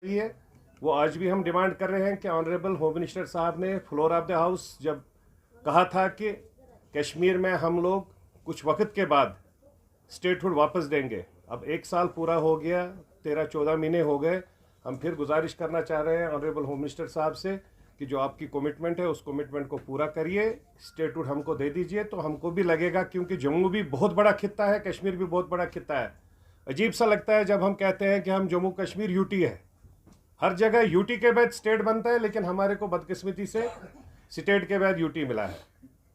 है वो आज भी हम डिमांड कर रहे हैं कि ऑनरेबल होम मिनिस्टर साहब ने फ्लोर ऑफ द हाउस जब कहा था कि कश्मीर में हम लोग कुछ वक्त के बाद स्टेटहुड वापस देंगे। अब 1 साल पूरा हो गया, 13-14 महीने हो गए। हम फिर गुजारिश करना चाह रहे हैं ऑनरेबल होम मिनिस्टर साहब से कि जो आपकी कमिटमेंट है उस कमिटमेंट को पूरा करिए, स्टेटहुड हमको दे दीजिए। तो हमको भी लगेगा, क्योंकि जम्मू भी बहुत बड़ा खित्ता है, कश्मीर भी बहुत बड़ा खित्ता है। अजीब सा लगता है जब हम कहते हैं कि हम जम्मू कश्मीर यूटी है। हर जगह यूटी के बाद स्टेट बनता है, लेकिन हमारे को बदकिस्मती से स्टेट के बाद यूटी मिला है।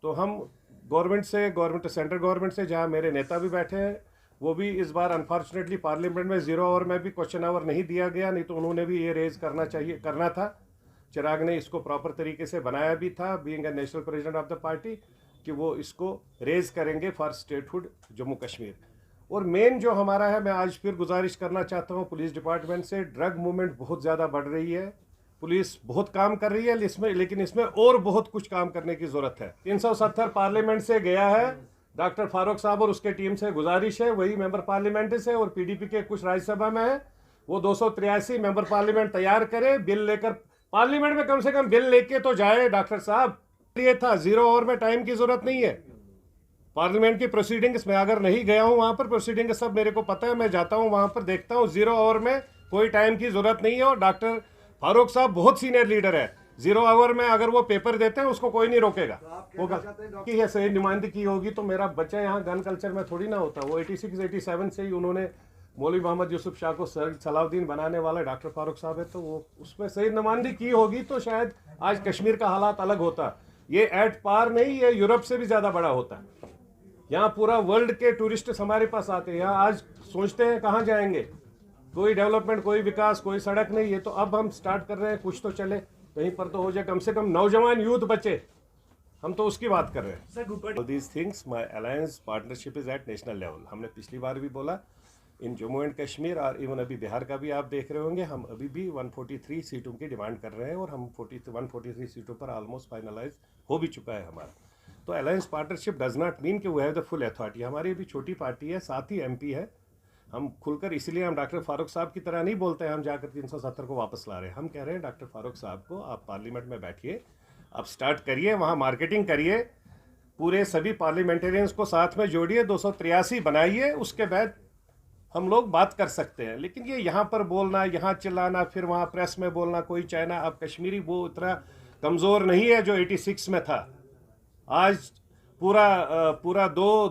तो हम गवर्नमेंट सेंट्रल गवर्नमेंट से, जहां मेरे नेता भी बैठे हैं, वो भी इस बार अनफॉर्चुनेटली पार्लियामेंट में 0 आवर में भी क्वेश्चन आवर नहीं दिया गया, नहीं तो उन्होंने भी ये रेज करना था। चिराग ने इसको प्रॉपर तरीके से बनाया भी था, being a national president of the party, कि वो इसको रेज करेंगे फॉर स्टेटहुड जम्मू कश्मीर। और मेन जो हमारा है, मैं आज फिर गुजारिश करना चाहता हूँ पुलिस डिपार्टमेंट से, ड्रग मूवमेंट बहुत ज़्यादा बढ़ रही है, पुलिस बहुत काम कर रही है लेकिन इसमें और बहुत कुछ काम करने की ज़रूरत है। 370 पार्लियामेंट से गया है, डॉक्टर फारूक साहब और उसके टीम से गुजारिश है, वही मेंबर पार्लियामेंट से, और पीडीपी के कुछ राज्यसभा में है, वो 283 मेंबर पार्लियामेंट तैयार करे, बिल लेकर पार्लियामेंट में कम से कम बिल लेके तो जाए। डॉक्टर साहब, ये था 0 आवर में टाइम की जरूरत नहीं है। पार्लियामेंट की प्रोसीडिंग्स में अगर नहीं गया हूं, वहां पर प्रोसीडिंग सब मेरे को पता है, मैं जाता हूं वहां पर देखता हूं, 0 आवर में कोई टाइम की जरूरत नहीं है। और डॉक्टर फारूक साहब बहुत सीनियर लीडर है, 0 आवर में अगर वो पेपर देते हैं उसको कोई नहीं रोकेगा। वो की है सही नुमाइंदगी की होगी तो मेरा बच्चा यहाँ गन कल्चर में थोड़ी ना होता। वो 86-87 से ही उन्होंने मौलवी मोहम्मद यूसुफ शाह को सलाउद्दीन बनाने वाला डॉक्टर फारूक साहब है, तो वो उसमें सही नुमाइंदगी की होगी तो शायद आज कश्मीर का हालात अलग होता। ये एट पार नहीं, ये यूरोप से भी ज़्यादा बड़ा होता। यहाँ पूरा वर्ल्ड के टूरिस्ट हमारे पास आते हैं, यहाँ आज सोचते हैं कहाँ जाएंगे, कोई डेवलपमेंट, कोई विकास, कोई सड़क नहीं है। तो अब हम स्टार्ट कर रहे हैं, कुछ तो चले, कहीं पर तो हो जाए, कम से कम नौजवान यूथ बचे, हम तो उसकी बात कर रहे हैं। All these things, my alliance partnership is at national level। हमने पिछली बार भी बोला, इन जम्मू एंड कश्मीर और इवन अभी बिहार का भी आप देख रहे होंगे, हम अभी भी 143 सीटों की डिमांड कर रहे हैं, और हम 143 सीटों पर ऑलमोस्ट फाइनलाइज हो भी चुका है हमारा। तो alliance partnership does not mean कि we have the full authority. हमारी भी छोटी पार्टी है, साथ ही एमपी है, हम खुलकर, इसलिए हम डॉक्टर फारूक साहब की तरह नहीं बोलते हैं हम जाकर 370 को वापस ला रहे हैं। हम कह रहे हैं डॉक्टर फारूक साहब को, आप पार्लियामेंट में बैठिए, आप स्टार्ट करिए, वहाँ मार्केटिंग करिए, पूरे सभी पार्लियामेंटेरियंस को साथ में जोड़िए, 283 बनाइए, उसके बाद हम लोग बात कर सकते हैं। लेकिन ये यहाँ पर बोलना, यहाँ चिल्लाना, फिर वहाँ प्रेस में बोलना कोई चाइना, अब कश्मीरी वो इतना कमज़ोर नहीं है जो 86 में था। आज पूरा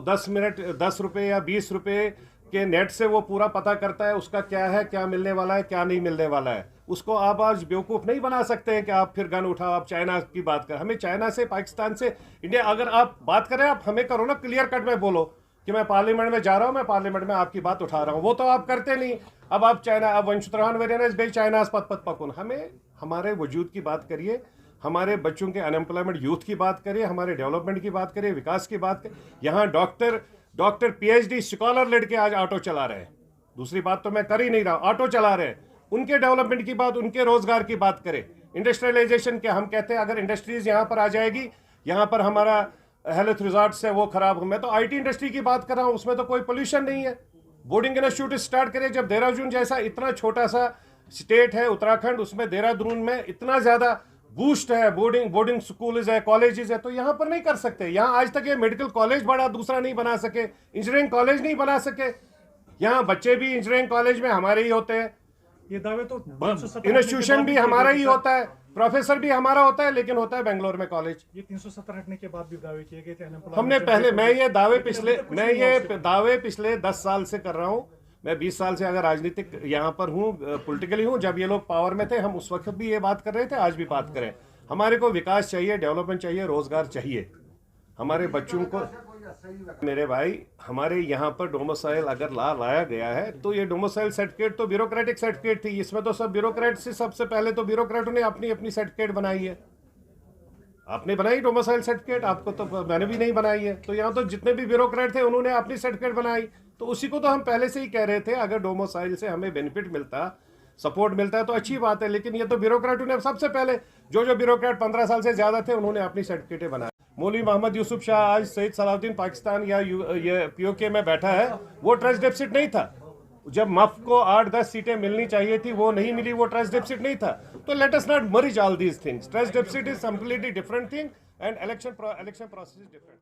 10 मिनट 10 रुपये या 20 रुपये के नेट से वो पूरा पता करता है उसका क्या है, क्या मिलने वाला है, क्या नहीं मिलने वाला है। उसको आप आज बेवकूफ़ नहीं बना सकते हैं कि आप फिर गन उठाओ, आप चाइना की बात करें। हमें चाइना से, पाकिस्तान से, इंडिया, अगर आप बात करें, आप हमें करो ना, क्लियर कट में बोलो कि मैं पार्लियामेंट में जा रहा हूँ, मैं पार्लियामेंट में आपकी बात उठा रहा हूँ। वो तो आप करते नहीं। अब आप चाइना, अब वंशुत्रहान वेरियस बेच चाइना पत पकुन। हमें हमारे वजूद की बात करिए, हमारे बच्चों के अनएम्प्लॉयमेंट यूथ की बात करिए, हमारे डेवलपमेंट की बात करिए, विकास की बात करिए। यहाँ डॉक्टर पीएचडी स्कॉलर लड़के आज ऑटो चला रहे हैं, दूसरी बात तो मैं कर ही नहीं रहा, ऑटो चला रहे हैं। उनके डेवलपमेंट की बात, उनके रोजगार की बात करें, इंडस्ट्रियलाइजेशन के। हम कहते हैं अगर इंडस्ट्रीज यहाँ पर आ जाएगी, यहाँ पर हमारा हेल्थ रिजॉर्ट से वो खराब हो। मैं तो आईटी इंडस्ट्री की बात कर रहा हूँ, उसमें तो कोई पोल्यूशन नहीं है। बोर्डिंग इंस्टीट्यूट स्टार्ट करें। जब देहरादून जैसा इतना छोटा सा स्टेट है उत्तराखंड, उसमें देहरादून में इतना ज्यादा बूस्ट है, बोर्डिंग स्कूल है, कॉलेजेस है, तो यहाँ पर नहीं कर सकते। यहाँ आज तक ये मेडिकल कॉलेज बड़ा दूसरा नहीं बना सके, इंजीनियरिंग कॉलेज नहीं बना सके। यहाँ बच्चे भी इंजीनियरिंग कॉलेज में हमारे ही होते हैं, ये दावे तो इंस्टीट्यूशन भी हमारा ही होता है, प्रोफेसर भी हमारा होता है, लेकिन होता है बेंगलोर में कॉलेज। ये 370 हटने के बाद भी दावे किए गए थे। हमने पहले, मैं ये दावे पिछले 10 साल से कर रहा हूँ। मैं 20 साल से अगर राजनीतिक यहाँ पर हूँ, पॉलिटिकली हूँ। जब ये लोग पावर में थे, हम उस वक्त भी ये बात कर रहे थे, आज भी बात करें। हमारे को विकास चाहिए, डेवलपमेंट चाहिए, रोजगार चाहिए हमारे बच्चों को। मेरे भाई, हमारे यहाँ पर डोमिसाइल अगर लाया गया है, तो ये डोमिसाइल सर्टिफिकेट तो ब्यूरोक्रेटिक सर्टिफिकेट थी। इसमें तो सब ब्यूरोक्रेट से, सबसे पहले तो ब्यूरोक्रेटों ने अपनी सर्टिफिकेट बनाई है। आपने बनाई डोमिसाइल सर्टिफिकेट, आपको तो मैंने भी नहीं बनाई है। तो यहाँ तो जितने भी ब्यूरोक्रेट थे उन्होंने अपनी सर्टिफिकेट बनाई, तो उसी को तो हम पहले से ही कह रहे थे, अगर डोमिसाइल से हमें बेनिफिट मिलता, सपोर्ट मिलता है तो अच्छी बात है। लेकिन ये तो ब्यूरोक्रेटों ने सबसे पहले, जो ब्यूरोक्रेट 15 साल से ज्यादा थे, उन्होंने अपनी सर्टिफिकेटें बनाई। मौलवी मोहम्मद यूसुफ शाह आज सईद सलाउद्दीन पाकिस्तान या ये पीओके में बैठा है, वो ट्रस्ट डेफिसिट नहीं था। जब मफ को 8-10 सीटें मिलनी चाहिए थी वो नहीं मिली, वो ट्रस्ट डेफिसिट नहीं था। तो let us not merge all these things. Trust deficit is completely different thing and election process is different.